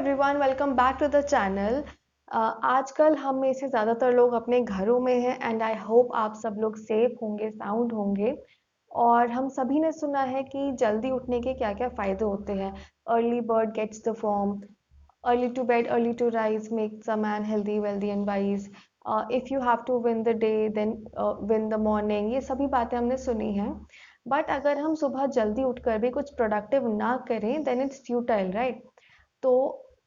Everyone, welcome back to the channel. आजकल हम में से ज़्यादातर लोग अपने घरों में हैं एंड आई होप आप सब लोग सेफ होंगे, साउंड होंगे। और हम सभी ने सुना है कि जल्दी उठने के क्या क्या फ़ायदे होते हैं। Early bird gets the worm, early to bed, early to rise makes a man healthy, wealthy and wise. If you have to win the day, then win the morning. ये सभी बातें हमने सुनी हैं। बट अगर हम सुबह जल्दी उठकर भी कुछ प्रोडक्टिव ना करें, then it's futile, right? तो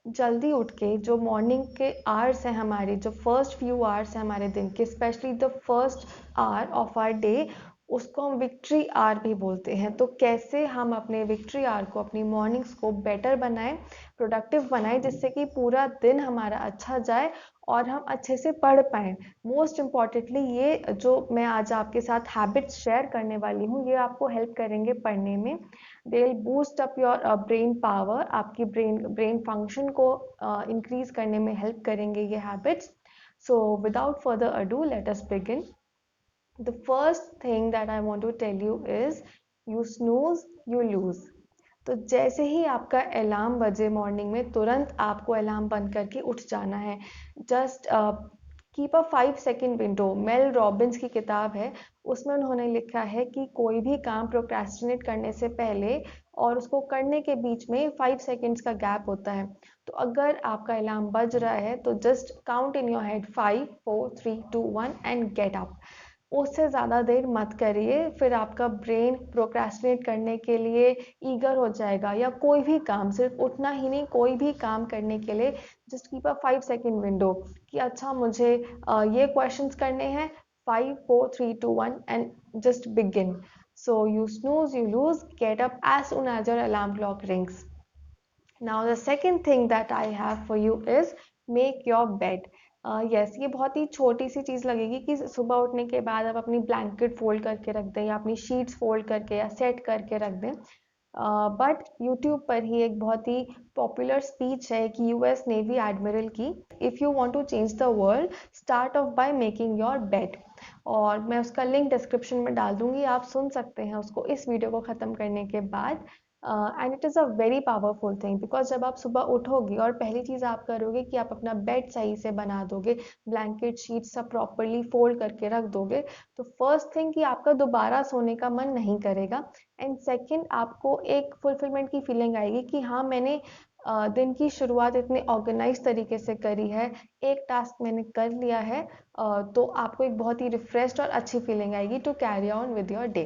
जल्दी उठ के जो मॉर्निंग के आवर्स हैं हमारे, जो फर्स्ट फ्यू आवर्स हैं हमारे दिन के, specially the first hour of our day, उसको हम विक्ट्री आवर भी बोलते हैं। तो कैसे हम अपने विक्ट्री आवर को, अपनी मॉर्निंग्स को बेटर बनाएं, प्रोडक्टिव बनाएं, जिससे कि पूरा दिन हमारा अच्छा जाए और हम अच्छे से पढ़ पाएं। मोस्ट इम्पॉर्टेंटली ये जो मैं आज आपके साथ हैबिट्स शेयर करने वाली हूँ, ये आपको हेल्प करेंगे पढ़ने में। They will boost up your brain power, आपकी ब्रेन फंक्शन को इंक्रीज करने में हेल्प करेंगे ये habits. So without further ado, let us begin. The first thing that I want to tell you is you snooze, you lose. तो जैसे ही आपका alarm बजे मॉर्निंग में, तुरंत आपको अलार्म बंद करके उठ जाना है। Just keep a 5 second window. Mel Robbins की किताब है, उसमें उन्होंने लिखा है कि कोई भी काम प्रोक्रेस्टिनेट करने से पहले और उसको करने के बीच में 5 सेकेंड्स का गैप होता है। तो अगर आपका अलार्म बज रहा है तो just count in your head 5 4 3 2 1 and get up. उससे ज़्यादा देर मत करिए, फिर आपका ब्रेन प्रोक्रेस्टिनेट करने के लिए ईगर हो जाएगा। या कोई भी काम, सिर्फ उठना ही नहीं, कोई भी काम करने के लिए just keep a 5 second window कि अच्छा मुझे ये क्वेश्चंस करने हैं। 5 4 3 2 1 and just begin. So you snooze, you lose, get up as soon as your alarm clock rings. Now the second thing that I have for you is make your bed. Yes, ये बहुत ही छोटी सी चीज़ लगेगी कि सुबह उठने के बाद आप अपनी ब्लैंकेट फोल्ड करके रख दें, या अपनी शीट्स फोल्ड करके या सेट करके रख दें। बट यूट्यूब पर ही एक बहुत ही पॉपुलर स्पीच है कि यूएस नेवी एडमिरल की, if you want to change the world, start off by making your bed. और मैं उसका लिंक डिस्क्रिप्शन में डाल दूंगी, आप सुन सकते हैं उसको इस वीडियो को ख़त्म करने के बाद। And it is a very powerful thing, because जब आप सुबह उठोगे और पहली चीज़ आप करोगे कि आप अपना बेड सही से बना दोगे, ब्लैंकेट शीट सब प्रॉपरली फोल्ड करके रख दोगे, तो फर्स्ट थिंग कि आपका दोबारा सोने का मन नहीं करेगा। एंड सेकेंड, आपको एक फुलफिलमेंट की फीलिंग आएगी कि हाँ, मैंने दिन की शुरुआत इतने ऑर्गेनाइज तरीके से करी है, एक टास्क मैंने कर लिया है। तो आपको एक बहुत ही रिफ्रेश्ड और अच्छी फीलिंग आएगी to carry on with your day.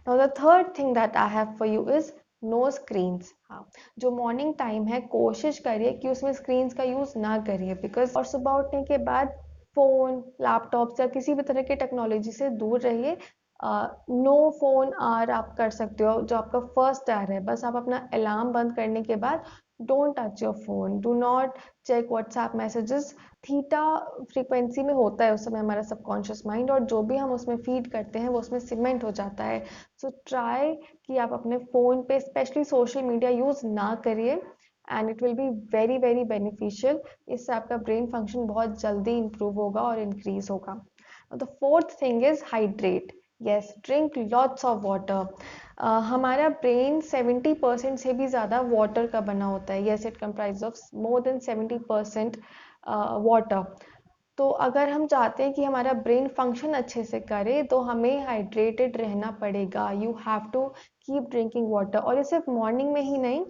Now the third thing that I have for you is no screens. हाँ, जो मॉर्निंग टाइम है, कोशिश करिए कि उसमें स्क्रीन्स का यूज़ ना करिए, बिकॉज और सुबह उठने के बाद फ़ोन, लैपटॉप या किसी भी तरह की टेक्नोलॉजी से दूर रहिए। नो फोन आवर आप कर सकते हो, जो आपका फर्स्ट आवर है, बस आप अपना अलार्म बंद करने के बाद don't touch your phone, do not check WhatsApp messages. Theta frequency में होता है उस समय हमारा सबकॉन्शियस माइंड, और जो भी हम उसमें फीड करते हैं वो उसमें सीमेंट हो जाता है। सो ट्राई कि आप अपने फ़ोन पे स्पेशली सोशल मीडिया यूज़ ना करिए, and it will be very very beneficial. इससे आपका ब्रेन फंक्शन बहुत जल्दी इंप्रूव होगा और इंक्रीज होगा। The fourth thing is hydrate. Yes, drink lots of water. हमारा ब्रेन 70% से भी ज़्यादा वाटर का बना होता है। Yes, it comprise of more than 70% water. तो अगर हम चाहते हैं कि हमारा ब्रेन फंक्शन अच्छे से करे, तो हमें हाइड्रेटेड रहना पड़ेगा। You have to keep drinking water, और ये सिर्फ मॉर्निंग में ही नहीं,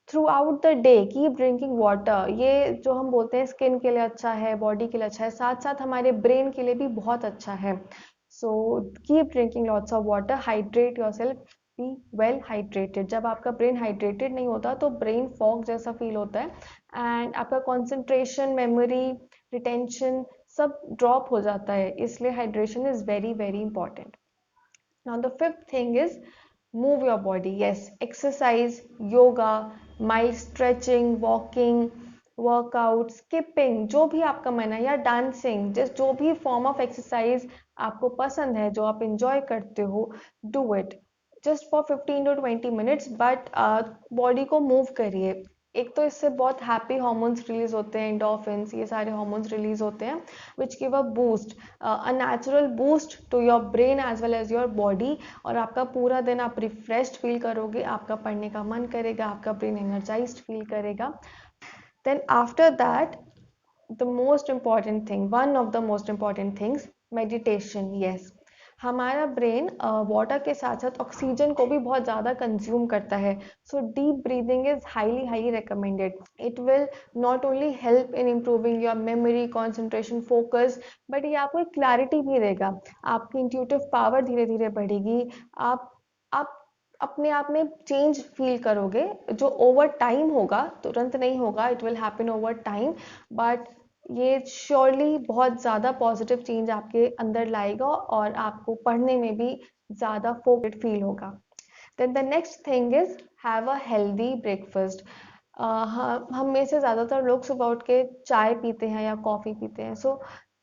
throughout the day keep drinking water. ये जो हम बोलते हैं स्किन के लिए अच्छा है, बॉडी के लिए अच्छा है, साथ साथ हमारे ब्रेन के लिए भी बहुत अच्छा है। So keep drinking lots of water, hydrate your self, be well hydrated. जब आपका ब्रेन हाइड्रेटेड नहीं होता तो ब्रेन फॉग जैसा फील होता है, एंड आपका कॉन्सेंट्रेशन, मेमोरी, रिटेंशन सब ड्रॉप हो जाता है। इसलिए hydration is very very important. Now the fifth thing is move your body. Yes, exercise, yoga, mild stretching, walking, workout, skipping, जो भी आपका मन है, या डांसिंग, जिस जो भी फॉर्म ऑफ एक्सरसाइज आपको पसंद है, जो आप इंजॉय करते हो, do it just for 15 to 20 minutes. But body को मूव करिए। एक तो इससे बहुत हैप्पी हार्मोन्स रिलीज होते हैं, एंडोर्फिन्स, ये सारे हार्मोन्स रिलीज होते हैं, which give a boost, a natural boost to your brain as well as your body. और आपका पूरा दिन आप रिफ्रेश्ड फील करोगे, आपका पढ़ने का मन करेगा, आपका ब्रेन एनर्जाइज्ड फील करेगा। Then after that, the most important thing, one of the most important things, meditation. Yes, हमारा ब्रेन वाटर के साथ साथ ऑक्सीजन को भी बहुत ज़्यादा कंज्यूम करता है. So deep breathing is highly highly recommended. It will not only help in improving your memory, concentration, focus, but ये आपको एक क्लैरिटी भी देगा. आपकी इंट्यूटिव पावर धीरे धीरे बढ़ेगी. आप अपने आप में चेंज फील करोगे, जो ओवर टाइम होगा, तुरंत नहीं होगा. It will happen over time, but ये श्योरली बहुत ज़्यादा पॉजिटिव चेंज आपके अंदर लाएगा और आपको पढ़ने में भी ज़्यादा फोकस्ड फील होगा. Then the next thing is have a healthy breakfast. हम में से ज़्यादातर लोग सुबह उठ के चाय पीते हैं या कॉफ़ी पीते हैं. So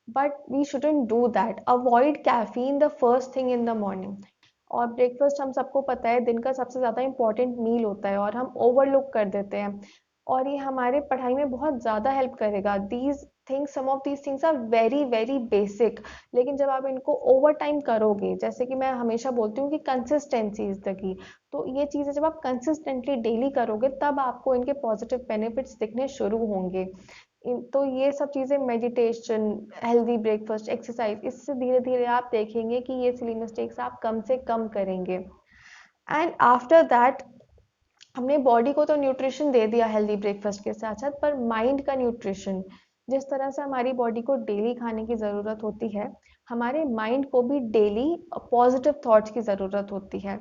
but we shouldn't do that. Avoid caffeine the first thing in the morning. और ब्रेकफास्ट हम सबको पता है दिन का सबसे ज़्यादा इंपॉर्टेंट मील होता है और हम ओवरलुक कर देते हैं, और ये हमारे पढ़ाई में बहुत ज़्यादा हेल्प करेगा. These things, some of these things are very very basic, लेकिन जब आप इनको ओवर टाइम करोगे, जैसे कि मैं हमेशा बोलती हूँ कि कंसिस्टेंसी इज द की. तो ये चीज़ें जब आप कंसिस्टेंटली डेली करोगे तब आपको इनके पॉजिटिव बेनिफिट्स दिखने शुरू होंगे. तो ये सब चीज़ें, मेडिटेशन, हेल्दी ब्रेकफास्ट, एक्सरसाइज, इससे धीरे धीरे आप देखेंगे कि ये सिली मिस्टेक्स आप कम से कम करेंगे. एंड आफ्टर दैट, हमने बॉडी को तो न्यूट्रिशन दे दिया हेल्दी ब्रेकफास्ट के साथ साथ, पर माइंड का न्यूट्रिशन, जिस तरह से हमारी बॉडी को डेली खाने की ज़रूरत होती है, हमारे माइंड को भी डेली पॉजिटिव थॉट्स की ज़रूरत होती है.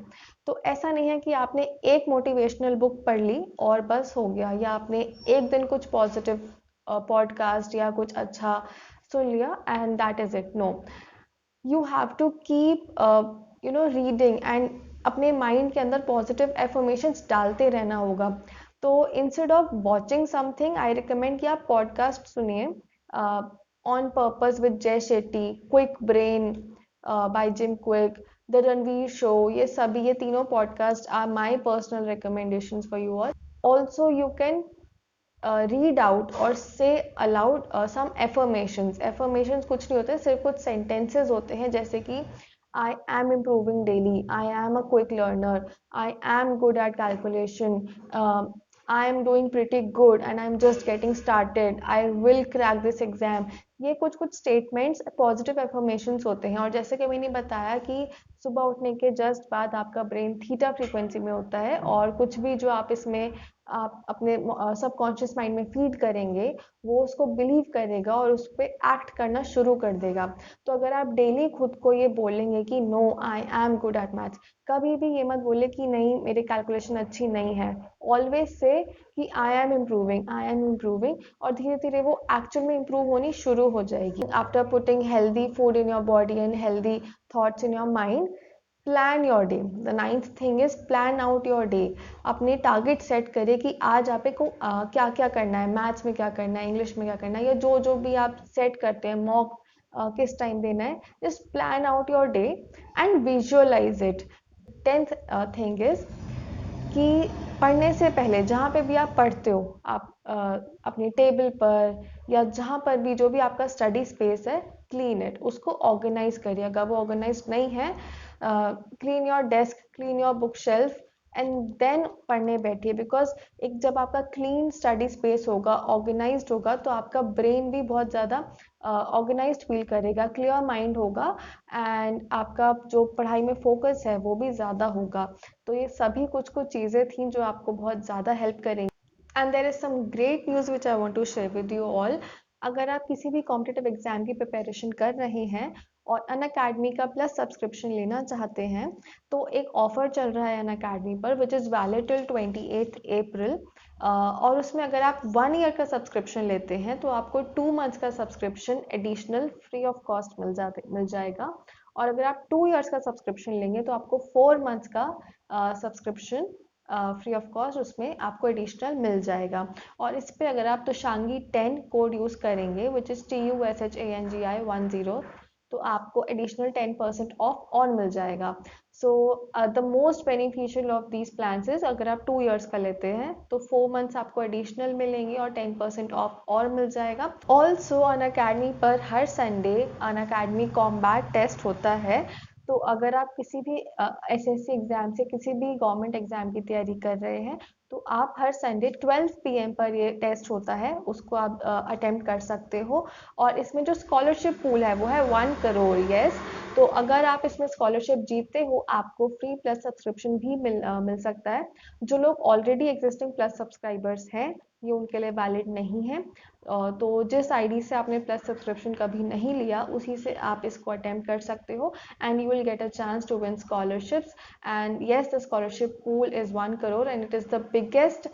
तो ऐसा नहीं है कि आपने एक मोटिवेशनल बुक पढ़ ली और बस हो गया, या आपने एक दिन कुछ पॉजिटिव पॉडकास्ट या कुछ अच्छा सुन लिया and that is it. No, you have to keep reading and अपने माइंड के अंदर पॉजिटिव एफर्मेशंस डालते रहना होगा. तो instead of watching something, I recommend कि आप पॉडकास्ट सुनिए. On purpose with Jay Shetty, quick brain by Jim Kwik, the Ranveer show, ये तीनों podcast are my personal recommendations for you all. Also you can read out और से अलाउड सम affirmations. Affirmations कुछ नहीं होते, सिर्फ कुछ सेंटेंसेस होते हैं, जैसे कि I am improving daily, I am a quick learner, I am good at calculation, I am doing pretty good and I'm just getting started, I will crack this exam. ये कुछ कुछ स्टेटमेंट्स पॉजिटिव एफर्मेशंस होते हैं. और जैसे कि मैंने बताया कि सुबह उठने के जस्ट बाद आपका ब्रेन थीटा फ्रीक्वेंसी में होता है, और कुछ भी जो आप इसमें आप अपने सबकॉन्शियस माइंड में फीड करेंगे, वो उसको बिलीव करेगा और उस पर एक्ट करना शुरू कर देगा. तो अगर आप डेली खुद को ये बोलेंगे कि no, I am good at maths, कभी भी ये मत बोले कि नहीं मेरी कैलकुलेशन अच्छी नहीं है. ऑलवेज से कि I am improving, I am improving, और धीरे धीरे वो एक्चुअल में इम्प्रूव होनी शुरू हो जाएगी. After putting healthy food in your body and healthy thoughts in your mind, plan your day. The ninth thing is plan out your day. अपने टारगेट सेट करें कि आज आपको क्या क्या करना है, मैथ्स में क्या करना है, इंग्लिश में क्या करना है, या जो जो भी आप सेट करते हैं, मॉक किस टाइम देना है. Just plan out your day and visualise it. Tenth thing is कि पढ़ने से पहले जहाँ पे भी आप पढ़ते हो, आप अपनी टेबल पर या जहाँ पर भी जो भी आपका स्टडी स्पेस है, क्लीन इट, उसको ऑर्गेनाइज करिए. अगर वो ऑर्गेनाइज नहीं है, clean your desk, clean your book shelf, and then पढ़ने बैठिए. बिकॉज एक जब आपका क्लीन स्टडी स्पेस होगा, ऑर्गेनाइज्ड होगा, तो आपका ब्रेन भी बहुत ज़्यादा ऑर्गेनाइज्ड फील करेगा, क्लियर माइंड होगा, एंड आपका जो पढ़ाई में फोकस है वो भी ज़्यादा होगा. तो ये सभी कुछ कुछ चीज़ें थी जो आपको बहुत ज़्यादा हेल्प करेंगी. And there is some great news which I want to share with you all. अगर आप किसी भी कॉम्पिटिटिव एग्जाम की प्रिपरेशन कर रहे हैं और अनअकैडमी का प्लस सब्सक्रिप्शन लेना चाहते हैं, तो एक ऑफर चल रहा है अनअकैडमी पर विच इज़ वैलिड टिल 28 अप्रैल. और उसमें अगर आप 1 ईयर का सब्सक्रिप्शन लेते हैं तो आपको 2 मंथ्स का subscription additional free of cost मिल जाएगा. और अगर आप 2 ईयर्स का सब्सक्रिप्शन लेंगे तो आपको 4 मंथ्स का सब्सक्रिप्शन फ्री ऑफ कॉस्ट उसमें आपको एडिशनल मिल जाएगा. और इस पे अगर आप तुषांगी 10 कोड यूज़ करेंगे विच इज़ TUSHANGI10, तो आपको एडिशनल 10% ऑफ और मिल जाएगा. So the most beneficial of these plans is, अगर आप 2 ईयर्स का लेते हैं तो 4 मंथ्स आपको एडिशनल मिलेंगे और 10% ऑफ और मिल जाएगा. ऑल्सो अनअकैडमी पर हर संडे अनअकैडमी कॉम्बैट टेस्ट होता है. तो अगर आप किसी भी SSC एग्जाम से किसी भी गवर्नमेंट एग्जाम की तैयारी कर रहे हैं, तो आप हर संडे 12 PM पर ये टेस्ट होता है, उसको आप अटेम्प्ट कर सकते हो। और इसमें जो स्कॉलरशिप पूल है वो है 1 करोड़। यस, तो अगर आप इसमें स्कॉलरशिप जीतते हो आपको फ्री प्लस सब्सक्रिप्शन भी मिल सकता है। जो लोग ऑलरेडी एग्जिस्टिंग प्लस सब्सक्राइबर्स हैं ये उनके लिए वैलिड नहीं है। तो जिस आईडी से आपने प्लस सब्सक्रिप्शन कभी नहीं लिया उसी से आप इसको अटेम्प्ट कर सकते हो, and you will get a chance to win scholarships. And yes, the scholarship pool is 1 crore and it is the biggest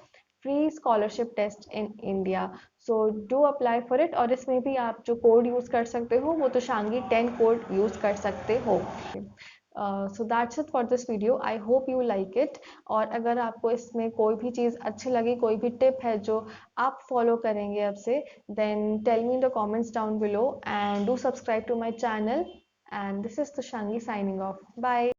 free scholarship test in India. So do apply for it. और इसमें भी आप जो code use कर सकते हो वो तो शांगी 10 कोड यूज़ कर सकते हो। So that's it for this video, I hope you like it. और अगर आपको इसमें कोई भी चीज़ अच्छी लगी, कोई भी टिप है जो आप फॉलो करेंगे अब से, then tell me in the comments down below and do subscribe to my channel. And this is Tushangi signing off. Bye.